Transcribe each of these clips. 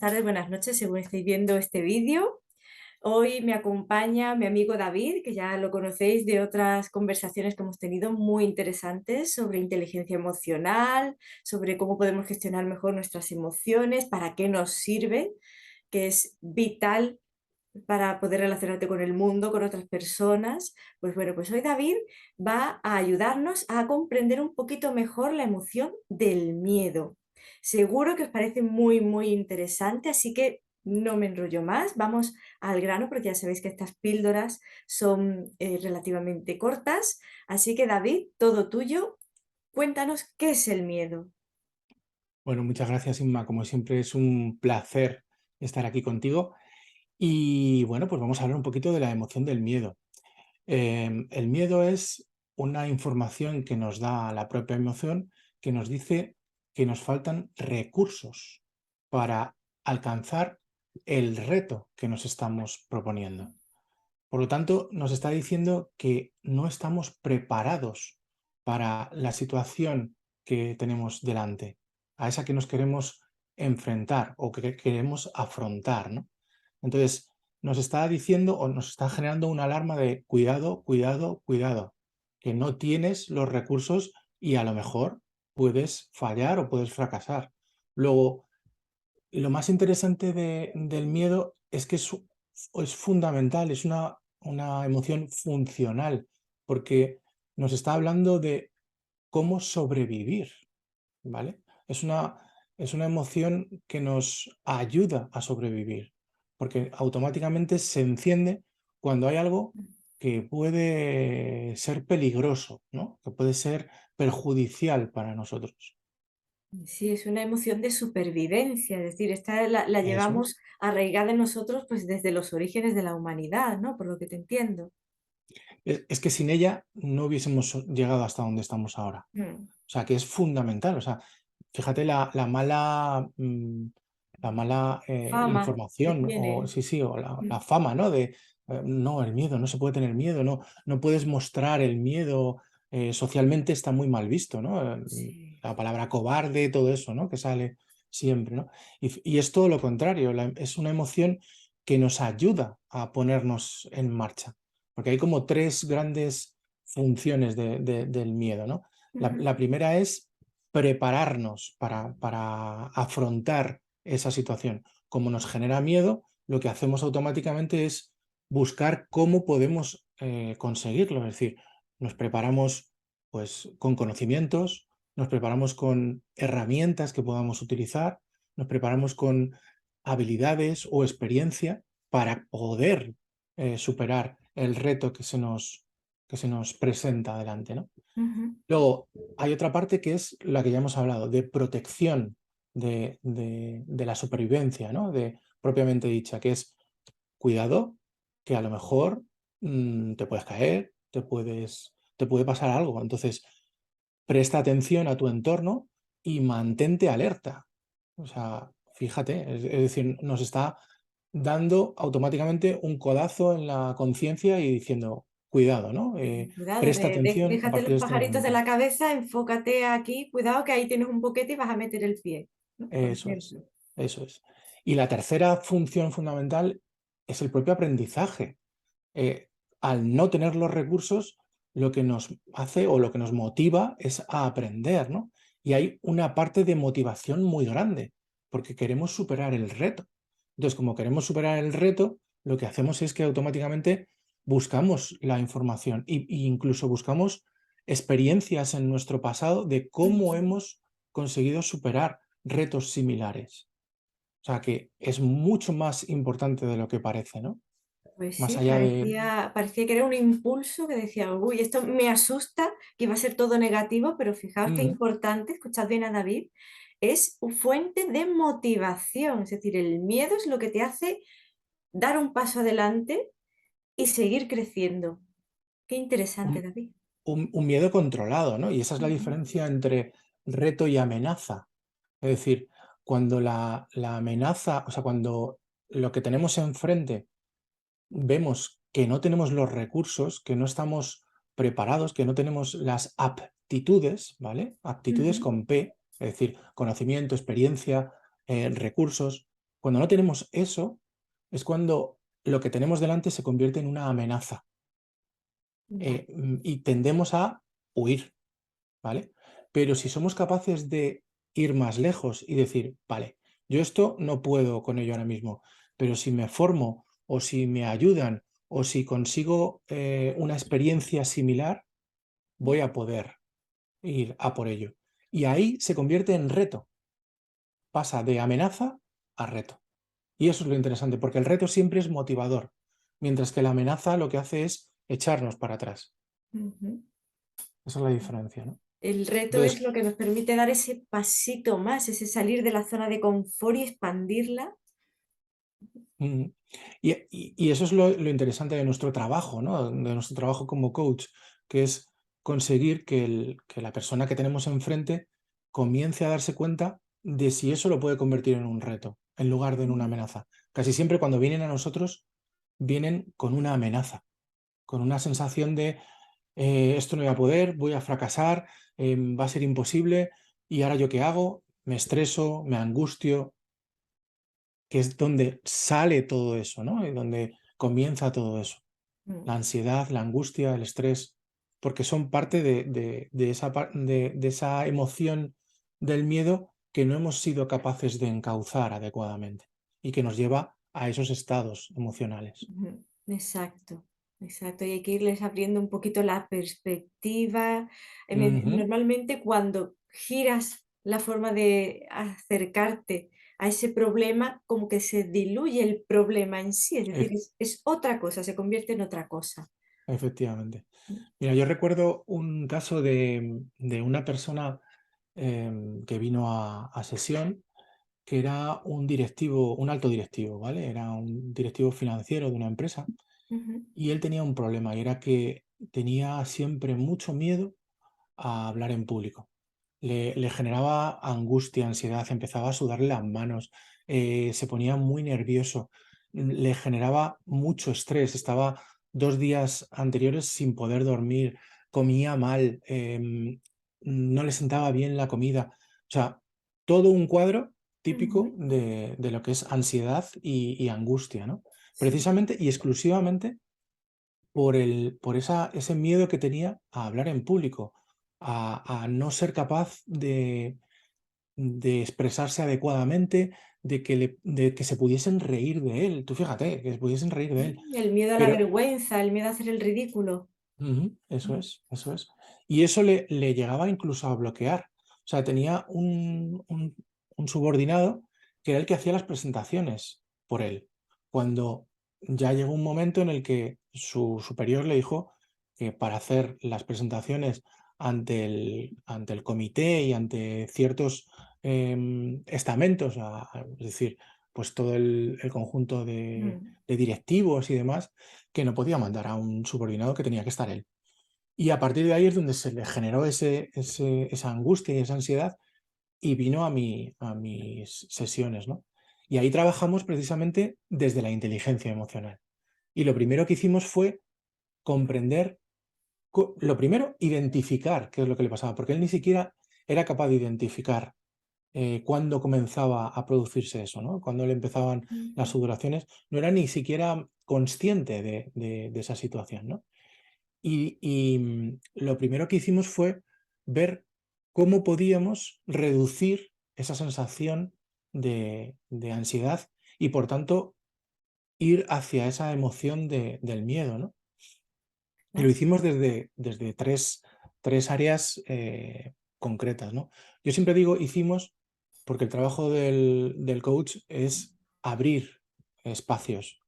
tardes, buenas noches, según estéis viendo este vídeo. Hoy me acompaña mi amigo David, que ya lo conocéis de otras conversaciones que hemos tenido muy interesantes sobre inteligencia emocional, sobre cómo podemos gestionar mejor nuestras emociones, para qué nos sirve, que es vital para poder relacionarte con el mundo, con otras personas. Pues bueno, pues hoy David va a ayudarnos a comprender un poquito mejor la emoción del miedo. Seguro que os parece muy, muy interesante, así que no me enrollo más, vamos al grano, porque ya sabéis que estas píldoras son relativamente cortas. Así que David, todo tuyo, cuéntanos qué es el miedo. Bueno, muchas gracias, Inma. Como siempre, es un placer estar aquí contigo. Y bueno, pues vamos a hablar un poquito de la emoción del miedo. El miedo es una información que nos da la propia emoción que nos dice que nos faltan recursos para alcanzar el reto que nos estamos proponiendo. Por lo tanto, nos está diciendo que no estamos preparados para la situación que tenemos delante, a esa que nos queremos enfrentar o que queremos afrontar, ¿no? Entonces, nos está diciendo o nos está generando una alarma de cuidado, cuidado, cuidado, que no tienes los recursos y a lo mejor puedes fallar o puedes fracasar. Luego, lo más interesante del miedo es que es fundamental, es una emoción funcional, porque nos está hablando de cómo sobrevivir, ¿vale? Es una emoción que nos ayuda a sobrevivir, porque automáticamente se enciende cuando hay algo que puede ser peligroso, ¿no? Que puede ser perjudicial para nosotros. Sí, es una emoción de supervivencia, es decir, esta la Eso llevamos es. arraigada en nosotros, pues, desde los orígenes de la humanidad, ¿no? Por lo que te entiendo. Es que sin ella no hubiésemos llegado hasta donde estamos ahora. Mm. O sea, que es fundamental. O sea, fíjate la mala Fama que información, o tiene. sí, sí, o la Mm. fama, ¿no? De no, el miedo, no se puede tener miedo, no, no puedes mostrar el miedo. Socialmente está muy mal visto, ¿no? Sí. La palabra cobarde, todo eso, ¿no? Que sale siempre, ¿no? Y es todo lo contrario, es una emoción que nos ayuda a ponernos en marcha. Porque hay como tres grandes funciones del miedo, ¿no? Ujú. La primera es prepararnos para afrontar esa situación. Como nos genera miedo, lo que hacemos automáticamente es buscar cómo podemos conseguirlo. Es decir, nos preparamos pues, con conocimientos, nos preparamos con herramientas que podamos utilizar, nos preparamos con habilidades o experiencia para poder superar el reto que se nos presenta adelante, ¿no? Ujú. Luego, hay otra parte que es la que ya hemos hablado, de protección de la supervivencia, ¿no? De, propiamente dicha, que es cuidado, que a lo mejor te puedes caer, te puede pasar algo. Entonces, presta atención a tu entorno y mantente alerta. O sea, fíjate, es decir, nos está dando automáticamente un codazo en la conciencia y diciendo, cuidado, ¿no? Cuidado, Presta atención a déjate partir los de este pajaritos de momento. la cabeza, enfócate aquí, cuidado que ahí tienes un boquete y vas a meter el pie, ¿no? Por Eso es, ejemplo. eso es. Y la tercera función fundamental es el propio aprendizaje. Al no tener los recursos, lo que nos hace o lo que nos motiva es a aprender, ¿no? Y hay una parte de motivación muy grande, porque queremos superar el reto. Entonces, como queremos superar el reto, lo que hacemos es que automáticamente buscamos la información e incluso buscamos experiencias en nuestro pasado de cómo Ujú. hemos conseguido superar retos similares. O sea que es mucho más importante de lo que parece, ¿no? Pues Más sí, allá de... parecía que era un impulso que decía: "Uy, esto me asusta", que iba a ser todo negativo, pero fijaos qué Mm, importante, escuchad bien a David, es fuente de motivación. Es decir, el miedo es lo que te hace dar un paso adelante y seguir creciendo. Qué interesante, un, David. un miedo controlado, ¿no? Y esa es la Ujú. diferencia entre reto y amenaza. Es decir, cuando la amenaza, o sea, cuando lo que tenemos enfrente vemos que no tenemos los recursos, que no estamos preparados, que no tenemos las aptitudes, ¿vale? Aptitudes Ujú. con P, es decir, conocimiento, experiencia, recursos. Cuando no tenemos eso, es cuando lo que tenemos delante se convierte en una amenaza Vale. y tendemos a huir, ¿vale? Pero si somos capaces de ir más lejos y decir, vale, yo esto no puedo con ello ahora mismo, pero si me formo o si me ayudan o si consigo una experiencia similar, voy a poder ir a por ello. Y ahí se convierte en reto, pasa de amenaza a reto. Y eso es lo interesante, porque el reto siempre es motivador, mientras que la amenaza lo que hace es echarnos para atrás. Ujú. Esa es la diferencia, ¿no? El reto es Entonces, lo que nos permite dar ese pasito más, ese salir de la zona de confort y expandirla. mm, y eso es lo interesante de nuestro trabajo, ¿no? De nuestro trabajo como coach, que es conseguir que la persona que tenemos enfrente comience a darse cuenta de si eso lo puede convertir en un reto, en lugar de en una Mm, amenaza. Casi siempre cuando vienen a nosotros, vienen con una amenaza, con una sensación de esto no voy a poder, voy a fracasar, va a ser imposible, y ahora yo qué hago, me estreso, me angustio, que es donde sale todo eso, ¿no? Y donde comienza todo eso. mm, La ansiedad, la angustia, el estrés, porque son parte de esa emoción del miedo que no hemos sido capaces de encauzar adecuadamente y que nos lleva a esos estados emocionales. ujú. Exacto, exacto. Y hay que irles abriendo un poquito la perspectiva. Ujú, Normalmente cuando giras la forma de acercarte a ese problema, como que se diluye el problema en sí, es decir, ef- es otra cosa, se convierte en otra cosa. efectivamente. Mm, Mira, yo recuerdo un caso de una persona que vino a sesión, que era un directivo, un alto directivo, ¿vale? Era un directivo financiero de una empresa ujú, y él tenía un problema y era que tenía siempre mucho miedo a hablar en público. Le generaba angustia, ansiedad, empezaba a sudarle las manos, se ponía muy nervioso, le generaba mucho estrés, estaba 2 días anteriores sin poder dormir, comía mal, no le sentaba bien la comida. O sea, todo un cuadro típico ujú. de lo que es ansiedad y angustia, ¿no? Sí. Precisamente y exclusivamente por ese miedo que tenía a hablar en público, a no ser capaz de expresarse adecuadamente, de que se pudiesen reír de él. Tú fíjate, que se pudiesen reír de él. El miedo a la Pero vergüenza, el miedo a hacer el ridículo. ujú, eso Mm, es, eso es. Y eso le llegaba incluso a bloquear. O sea, tenía un subordinado que era el que hacía las presentaciones por él. Cuando ya llegó un momento en el que su superior le dijo que para hacer las presentaciones ante el comité y ante ciertos estamentos, es decir, pues todo el conjunto mm, de directivos y demás, que no podía mandar a un subordinado, que tenía que estar él. Y a partir de ahí es donde se le generó esa angustia y esa ansiedad y vino a mis sesiones, ¿no? Y ahí trabajamos precisamente desde la inteligencia emocional. Y lo primero que hicimos fue comprender, lo primero, identificar qué es lo que le pasaba, porque él ni siquiera era capaz de identificar cuándo comenzaba a producirse eso, ¿no? Cuando le empezaban las ujú. sudoraciones, no era ni siquiera consciente de esa situación, ¿no? Lo primero que hicimos fue ver cómo podíamos reducir esa sensación de ansiedad y, por tanto, ir hacia esa emoción del miedo, ¿no? Y lo Claro. hicimos desde tres áreas concretas, ¿no? Yo siempre digo hicimos porque el trabajo del coach es abrir espacios,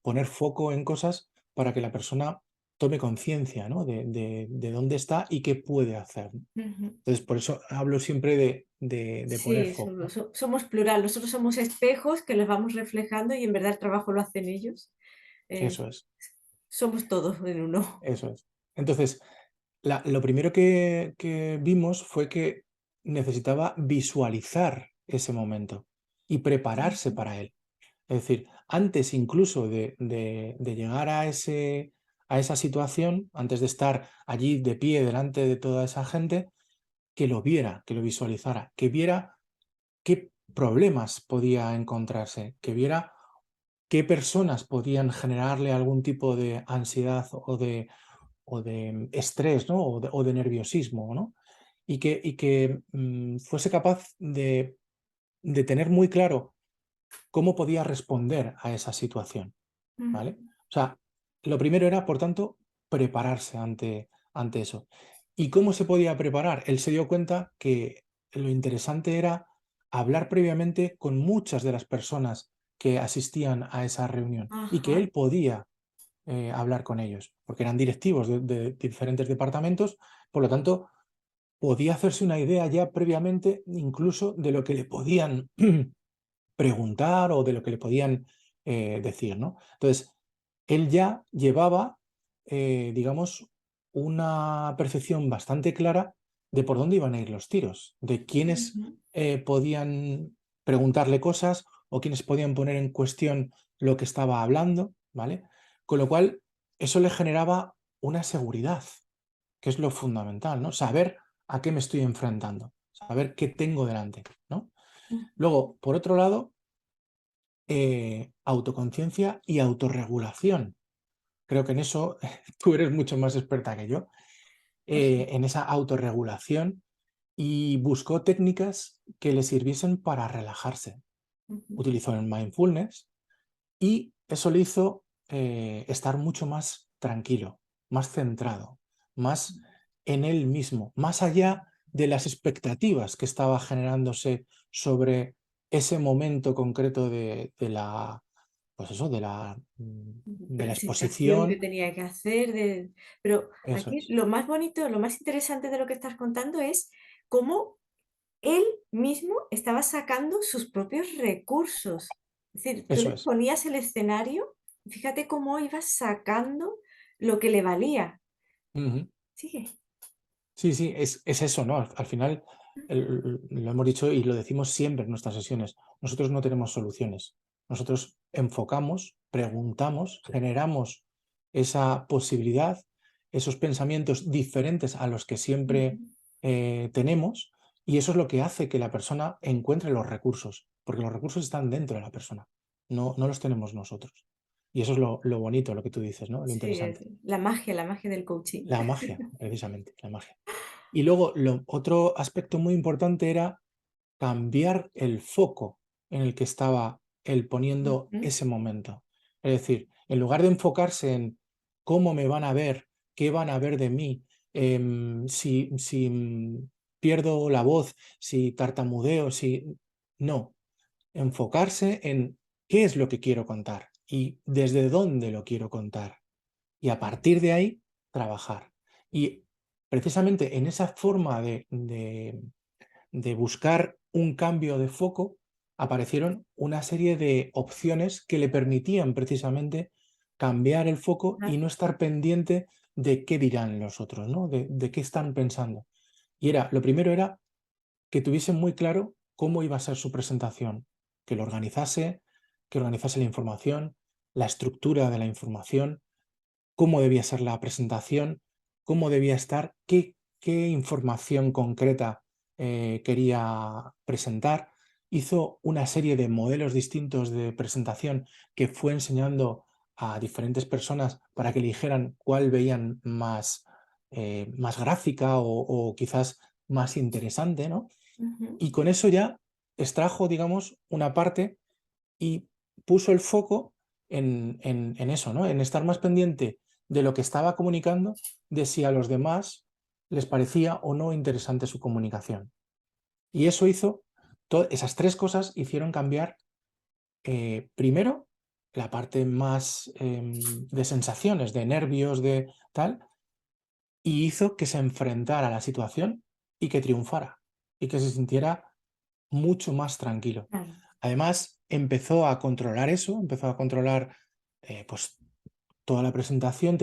poner foco en cosas para que la persona tome conciencia, ¿no? de dónde está y qué puede hacer, ¿no? Ujú. Entonces, por eso hablo siempre de poner Sí, foco, ¿no? somos plural, nosotros somos espejos que los vamos reflejando y en verdad el trabajo lo hacen ellos. Eh, Eso es, somos todos en uno. eso es. Entonces, lo primero que vimos fue que necesitaba visualizar ese momento y prepararse Ujú, para él. Es decir, antes incluso de llegar a esa situación, antes de estar allí de pie delante de toda esa gente, que lo viera, que lo visualizara, que viera problemas podía encontrarse, que viera qué personas podían generarle algún tipo de ansiedad o de estrés, ¿no? O de nerviosismo, ¿no? Y que fuese capaz de tener muy claro cómo podía responder a esa situación, ¿vale? Ujú. O sea, lo primero era, por tanto, prepararse ante eso. ¿Y cómo se podía preparar? Él se dio cuenta que lo interesante era hablar previamente con muchas de las personas que asistían a esa reunión y que Ajá, él podía hablar con ellos, porque eran directivos de diferentes departamentos, por lo tanto, podía hacerse una idea ya previamente incluso de lo que le podían preguntar o de lo que le podían decir, ¿no? Entonces, él ya llevaba, digamos, una percepción bastante clara de por dónde iban a ir los tiros, de quiénes ujú, podían preguntarle cosas o quiénes podían poner en cuestión lo que estaba hablando, ¿vale? Con lo cual, eso le generaba una seguridad, que es lo fundamental, ¿no? Saber a qué me estoy enfrentando, saber qué tengo delante, ¿no? ujú. Luego, por otro lado, autoconciencia y autorregulación. Creo que en eso tú eres mucho más experta que yo, en esa autorregulación, y buscó técnicas que le sirviesen para relajarse. Ujú, Utilizó el mindfulness y eso le hizo estar mucho más tranquilo, más centrado, más en él mismo, más allá de las expectativas que estaba generándose sobre ese momento concreto de la, pues eso, de la presentación que exposición. tenía que hacer pero Eso aquí es. lo más bonito, lo más interesante de lo que estás contando es cómo él mismo estaba sacando sus propios recursos. Es decir, tú Eso le es. ponías el escenario, fíjate cómo ibas sacando lo que le valía. Ujú. Sigue. Sí, sí, es eso, ¿no? Al final, lo hemos dicho y lo decimos siempre en nuestras sesiones, nosotros no tenemos soluciones. Nosotros enfocamos, preguntamos, generamos esa posibilidad, esos pensamientos diferentes a los que siempre Ujú. tenemos, y eso es lo que hace que la persona encuentre los recursos, porque los recursos están dentro de la persona, no los tenemos nosotros. Y eso es lo bonito, lo que tú dices, ¿no? Lo Sí, interesante. la magia del coaching. La magia, precisamente, la magia. Y luego, otro aspecto muy importante era cambiar el foco en el que estaba él poniendo Ujú. ese momento. Es decir, en lugar de enfocarse en cómo me van a ver, qué van a ver de mí, si pierdo la voz, si tartamudeo, si... No, enfocarse en qué es lo que quiero contar y desde dónde lo quiero contar. Y a partir de ahí, trabajar. Y precisamente en esa forma de buscar un cambio de foco, aparecieron una serie de opciones que le permitían precisamente cambiar el foco y no estar pendiente de qué dirán los otros, ¿no? De qué están pensando. Y lo primero era que tuviese muy claro cómo iba a ser su presentación, que lo organizase, que organizase la información, la estructura de la información, cómo debía ser la presentación, cómo debía estar, qué información concreta quería presentar. Hizo una serie de modelos distintos de presentación que fue enseñando a diferentes personas para que le dijeran cuál veían más gráfica o quizás más interesante, ¿no? Ujú. Y con eso ya extrajo, digamos, una parte y puso el foco en eso, ¿no? En estar más pendiente de lo que estaba comunicando, de si a los demás les parecía o no interesante su comunicación. Y eso hizo, esas tres cosas hicieron cambiar, primero, la parte más de sensaciones, de nervios, de tal, y hizo que se enfrentara a la situación y que triunfara y que se sintiera mucho más tranquilo. Claro. Además, empezó a controlar eso, empezó a controlar pues toda la presentación,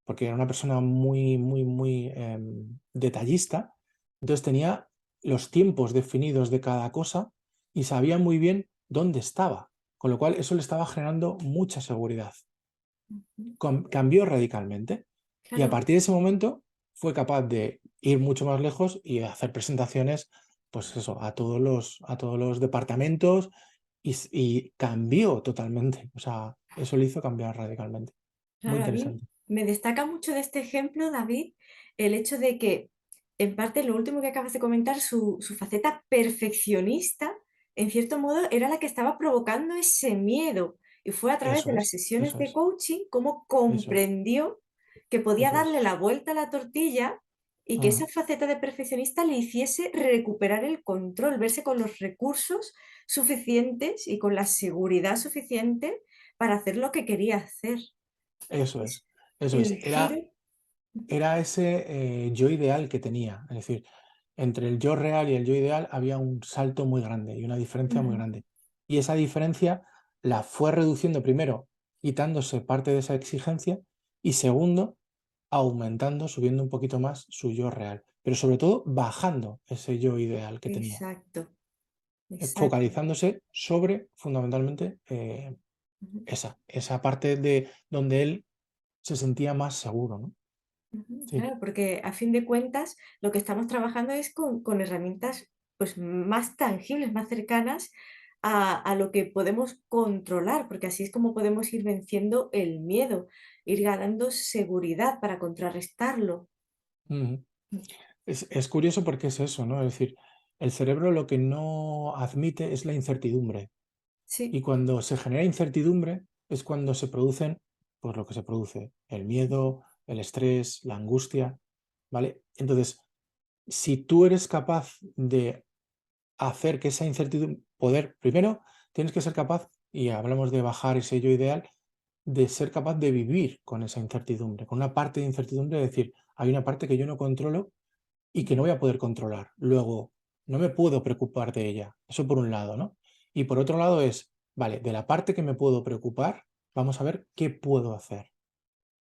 porque era una persona muy detallista, entonces tenía los tiempos definidos de cada cosa y sabía muy bien dónde estaba, con lo cual eso le estaba generando mucha seguridad. Ujú. Cambió radicalmente y a Claro. partir de ese momento fue capaz de ir mucho más lejos y hacer presentaciones pues eso, a todos los departamentos y cambió totalmente. O sea, eso le hizo cambiar radicalmente. Muy Claro, a mí interesante. me destaca mucho de este ejemplo, David, el hecho de que, en parte, lo último que acabas de comentar, su faceta perfeccionista, en cierto modo, era la que estaba provocando ese miedo. Y fue a través de las sesiones Eso de es, coaching cómo eso es, comprendió que podía eso es. darle la vuelta a la tortilla y que esa Ajá, faceta de perfeccionista le hiciese recuperar el control, verse con los recursos suficientes y con la seguridad suficiente para hacer lo que quería hacer. eso es, Es eso es. el giro. Ujú, Era ese yo ideal que tenía. Es decir, entre el yo real y el yo ideal había un salto muy grande y una diferencia muy ujú, grande. Y esa diferencia la fue reduciendo primero, quitándose parte de esa exigencia y segundo, aumentando, subiendo un poquito más su yo real. Pero sobre todo bajando ese yo ideal que tenía, exacto, exacto. focalizándose sobre fundamentalmente Ujú, esa parte de donde él se sentía más seguro, ¿no? ujú. Sí. Claro, porque a fin de cuentas lo que estamos trabajando es con herramientas pues más tangibles, más cercanas a lo que podemos controlar, porque así es como podemos ir venciendo el miedo, ir ganando seguridad para contrarrestarlo. Ujú. Mm, Es curioso porque es eso, ¿no? Es decir, el cerebro lo que no admite es la incertidumbre. Y sí, cuando se genera incertidumbre es cuando se producen, pues lo que se produce, el miedo, el estrés, la angustia, ¿vale? Entonces, si tú eres capaz de hacer que esa incertidumbre, poder, primero, tienes que ser capaz, y hablamos de bajar ese yo ideal, de ser capaz de vivir con esa incertidumbre, con una parte de incertidumbre, de decir, hay una parte que yo no controlo y que no ujú, voy a poder controlar. Luego, no me puedo preocupar de ella. Eso por un lado, ¿no? Y por otro lado es, vale, de la parte que me puedo preocupar, vamos a ver qué puedo hacer.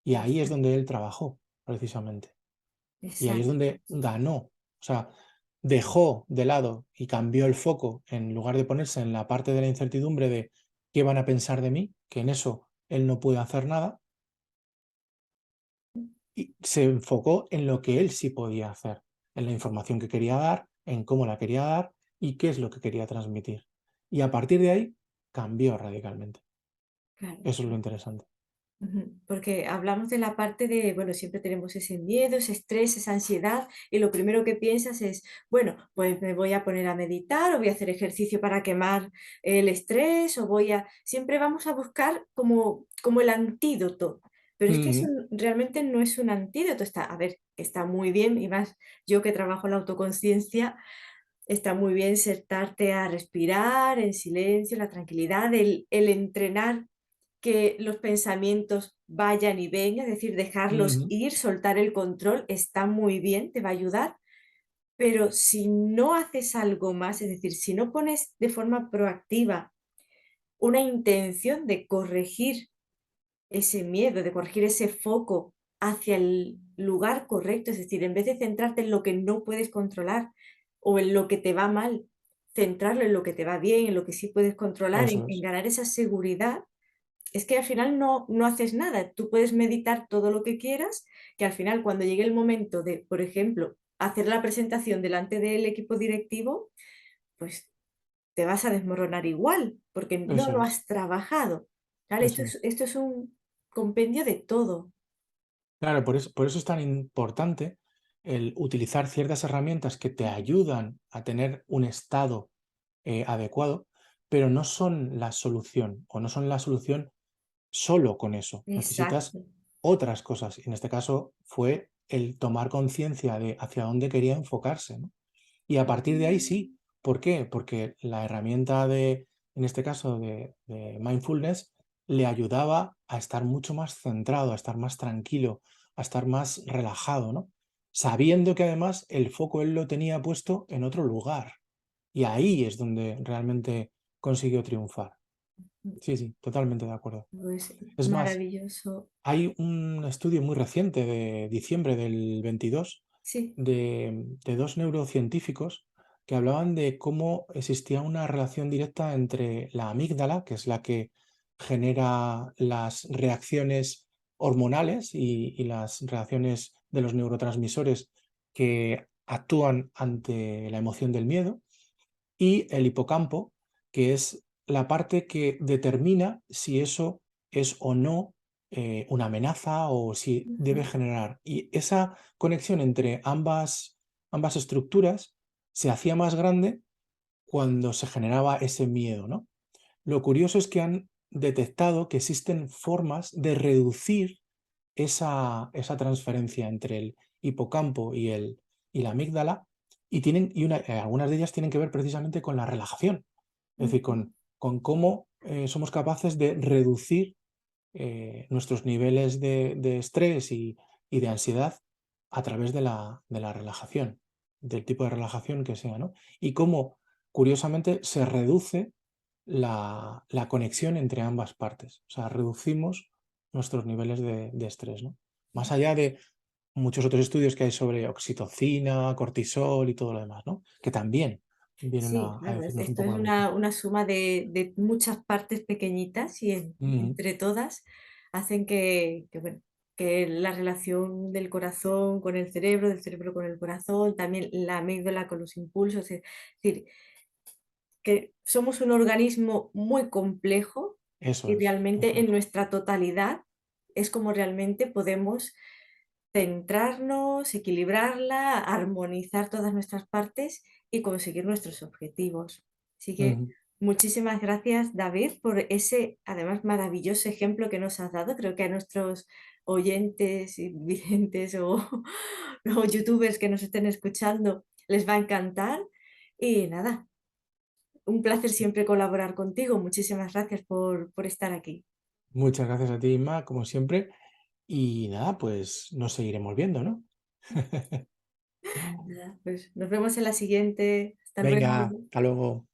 Y ahí es exacto, donde él trabajó, precisamente. Y ahí es exacto, donde ganó. O sea, dejó de lado y cambió el foco en lugar de ponerse en la parte de la incertidumbre de qué van a pensar de mí, que en eso él no puede hacer nada, y se enfocó en lo que él sí podía hacer, en la información que quería dar, en cómo la quería dar y qué es lo que quería transmitir. Y a partir de ahí cambió radicalmente. claro. Eso es lo interesante. Ujú, porque hablamos de la parte de, bueno, siempre tenemos ese miedo, ese estrés, esa ansiedad, y lo primero que piensas es, bueno, pues me voy a poner a meditar o voy a hacer ejercicio para quemar el estrés o voy a... Siempre vamos a buscar como el antídoto, pero es que eso Ujú, realmente no es un antídoto, está, a ver, que está muy bien, y más yo que trabajo la autoconciencia, está muy bien sentarte a respirar en silencio, la tranquilidad, el entrenar que los pensamientos vayan y vengan, es decir, dejarlos ujú, ir, soltar el control, está muy bien, te va a ayudar, pero si no haces algo más, es decir, si no pones de forma proactiva una intención de corregir ese miedo, de corregir ese foco hacia el lugar correcto, es decir, en vez de centrarte en lo que no puedes controlar o en lo que te va mal, centrarlo en lo que te va bien, en lo que sí puedes controlar, eso en es, ganar esa seguridad, es que al final no haces nada. Tú puedes meditar todo lo que quieras, que al final cuando llegue el momento de, por ejemplo, hacer la presentación delante del equipo directivo, pues te vas a desmoronar igual, porque no eso lo es, has trabajado, ¿vale? eso es. Esto es un compendio de todo. Claro, por eso es tan importante el utilizar ciertas herramientas que te ayudan a tener un estado adecuado, pero no son la solución o no son la solución solo con eso. Necesitas Exacto. otras cosas. Y en este caso fue el tomar conciencia de hacia dónde quería enfocarse, ¿no? Y a partir de ahí sí. ¿Por qué? Porque la herramienta de, en este caso, de mindfulness, le ayudaba a estar mucho más centrado, a estar más tranquilo, a estar más relajado, ¿no? Sabiendo que además el foco él lo tenía puesto en otro lugar. Y ahí es donde realmente consiguió triunfar. Sí, sí, totalmente de acuerdo. Pues Es más, maravilloso. hay un estudio muy reciente de diciembre del 22 Sí, de dos neurocientíficos que hablaban de cómo existía una relación directa entre la amígdala, que es la que genera las reacciones hormonales y las reacciones de los neurotransmisores que actúan ante la emoción del miedo, y el hipocampo, que es la parte que determina si eso es o no una amenaza o si debe Ujú, generar. Y esa conexión entre ambas estructuras se hacía más grande cuando se generaba ese miedo, ¿no? Lo curioso es que han detectado que existen formas de reducir esa transferencia entre el hipocampo y la amígdala, algunas de ellas tienen que ver precisamente con la relajación, es decir, ujú. con cómo somos capaces de reducir nuestros niveles de estrés y de ansiedad a través de la relajación, del tipo de relajación que sea, ¿no? Y cómo, curiosamente, se reduce la conexión entre ambas partes. O sea, reducimos nuestros niveles de estrés, ¿no? Más allá de muchos otros estudios que hay sobre oxitocina, cortisol y todo lo demás, ¿no? Que también vienen Sí, a claro, decirnos un esto poco es lo mismo. una suma de muchas partes pequeñitas y Ujú, entre todas hacen bueno, que la relación del corazón con el cerebro, del cerebro con el corazón, también la amígdala con los impulsos, es decir, que somos un organismo muy complejo eso y es. realmente Ujú, en nuestra totalidad es como realmente podemos centrarnos, equilibrarla, armonizar todas nuestras partes y conseguir nuestros objetivos. Así que ujú. muchísimas gracias, David, por ese, además, maravilloso ejemplo que nos has dado. Creo que a nuestros oyentes y videntes o youtubers que nos estén escuchando les va a encantar. Y nada, un placer Sí. siempre colaborar contigo. Muchísimas gracias por estar aquí. Muchas gracias a ti, Inma, como siempre. Y nada, pues nos seguiremos viendo, ¿no? Nada, pues nos vemos en la siguiente. Hasta Venga, luego. hasta luego.